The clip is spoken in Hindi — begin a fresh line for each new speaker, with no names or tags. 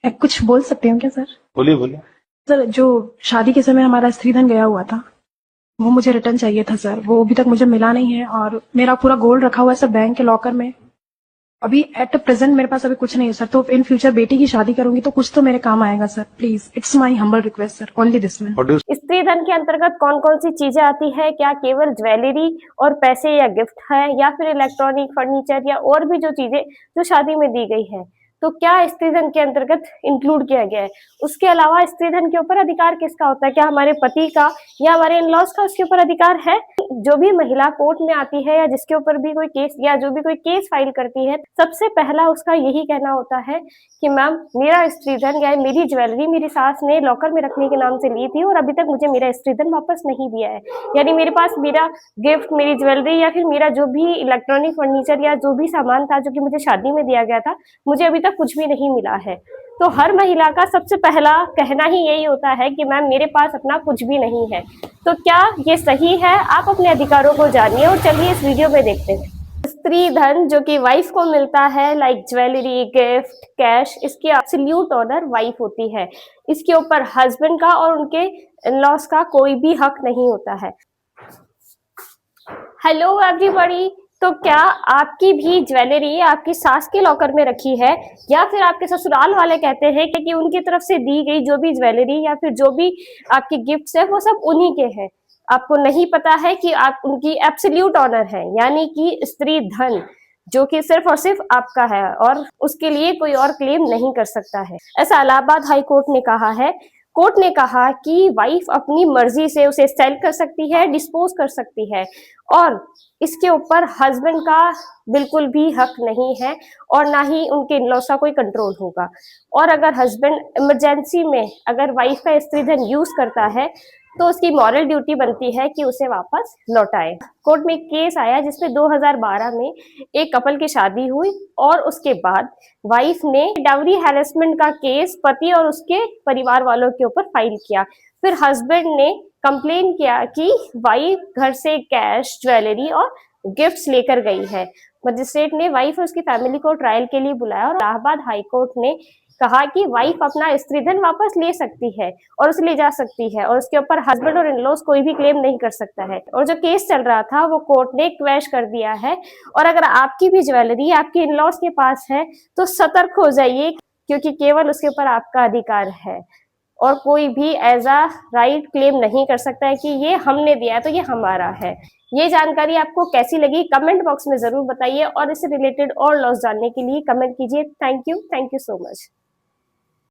मैं कुछ बोल सकती हूँ क्या सर?
बोलिए बोलिए।
सर, जो शादी के समय हमारा स्त्रीधन गया हुआ था, वो मुझे रिटर्न चाहिए था सर। वो अभी तक मुझे मिला नहीं है और मेरा पूरा गोल्ड रखा हुआ है सर बैंक के लॉकर में। अभी एट प्रेजेंट मेरे पास अभी कुछ नहीं है सर, तो इन फ्यूचर बेटी की शादी करूंगी तो कुछ तो मेरे काम आएगा sir. Please, it's my humble request sir, only this one.
स्त्री धन के अंतर्गत कौन कौन सी चीजें आती है? क्या केवल ज्वेलरी और पैसे या गिफ्ट है, या फिर इलेक्ट्रॉनिक फर्नीचर, या और भी जो चीजें जो शादी में दी गई है, तो क्या स्त्री धन के अंतर्गत इंक्लूड किया गया है? उसके अलावा स्त्री धन के ऊपर अधिकार किसका होता है? क्या हमारे पति का या हमारे इन-लॉज का उसके ऊपर अधिकार है? जो भी महिला कोर्ट में आती है या जिसके ऊपर भी कोई केस या जो भी कोई केस फाइल करती है, सबसे पहला उसका यही कहना होता है कि मैम, मेरा स्त्री धन या मेरी ज्वेलरी मेरी सास ने लॉकर में रखने के नाम से ली थी और अभी तक मुझे मेरा स्त्री धन वापस नहीं दिया है। यानी मेरे पास मेरा गिफ्ट, मेरी ज्वेलरी या फिर मेरा जो भी इलेक्ट्रॉनिक फर्नीचर या जो भी सामान था जो कि मुझे शादी में दिया गया था, मुझे अभी तक कुछ भी नहीं मिला है। तो हर महिला का सबसे पहला कहना ही यही होता है कि मैम, मेरे पास अपना कुछ भी नहीं है। तो क्या ये सही है? आप अपने अधिकारों को जानिए और चलिए इस वीडियो में देखते हैं। स्त्री धन जो कि वाइफ को मिलता है, लाइक ज्वेलरी, गिफ्ट, कैश, इसकी एब्सोल्यूट ऑनर वाइफ होती है। इसके ऊपर हस्बैंड का और उनके इन-लॉज का कोई भी हक नहीं होता है। हेलो एवरीबॉडी, तो क्या आपकी भी ज्वेलरी आपकी सास के लॉकर में रखी है, या फिर आपके ससुराल वाले कहते हैं कि उनकी तरफ से दी गई जो भी ज्वेलरी या फिर जो भी आपके गिफ्ट्स है वो सब उन्हीं के हैं? आपको नहीं पता है कि आप उनकी एब्सोल्यूट ऑनर है, यानी कि स्त्री धन जो कि सिर्फ और सिर्फ आपका है और उसके लिए कोई और क्लेम नहीं कर सकता है। ऐसा इलाहाबाद हाई कोर्ट ने कहा है। कोर्ट ने कहा कि वाइफ अपनी मर्जी से उसे सेल कर सकती है, डिस्पोज कर सकती है, और इसके ऊपर हस्बैंड का बिल्कुल भी हक नहीं है और ना ही उनके इन-लॉज का कोई कंट्रोल होगा। और अगर हस्बैंड इमरजेंसी में अगर वाइफ का स्त्री धन यूज करता है तो उसकी मॉरल ड्यूटी बनती है कि उसे वापस लौटाए। कोर्ट में एक केस आया जिसमें 2012 में एक कपल की शादी हुई और उसके बाद वाइफ ने डाउरी हैरेसमेंट का केस पति और उसके परिवार वालों के ऊपर फाइल किया। फिर हस्बैंड ने कंप्लेन किया कि वाइफ घर से कैश, ज्वेलरी और गिफ्ट्स लेकर गई है। मजिस्ट्रेट ने वाइफ और उसकी फैमिली को ट्रायल के लिए बुलाया और इलाहाबाद हाई कोर्ट ने कहा कि वाइफ अपना स्त्री धन वापस ले सकती है और उसे ले जा सकती है और उसके ऊपर हस्बैंड और इन-लॉज कोई भी क्लेम नहीं कर सकता है। और जो केस चल रहा था वो कोर्ट ने क्वैश कर दिया है। और अगर आपकी भी ज्वेलरी आपके इन-लॉज के पास है तो सतर्क हो जाइए, क्योंकि केवल उसके ऊपर आपका अधिकार है और कोई भी एज अ राइट क्लेम नहीं कर सकता है कि ये हमने दिया है तो ये हमारा है। ये जानकारी आपको कैसी लगी कमेंट बॉक्स में जरूर बताइए और इससे रिलेटेड और लॉस जानने के लिए कमेंट कीजिए। Thank you so much.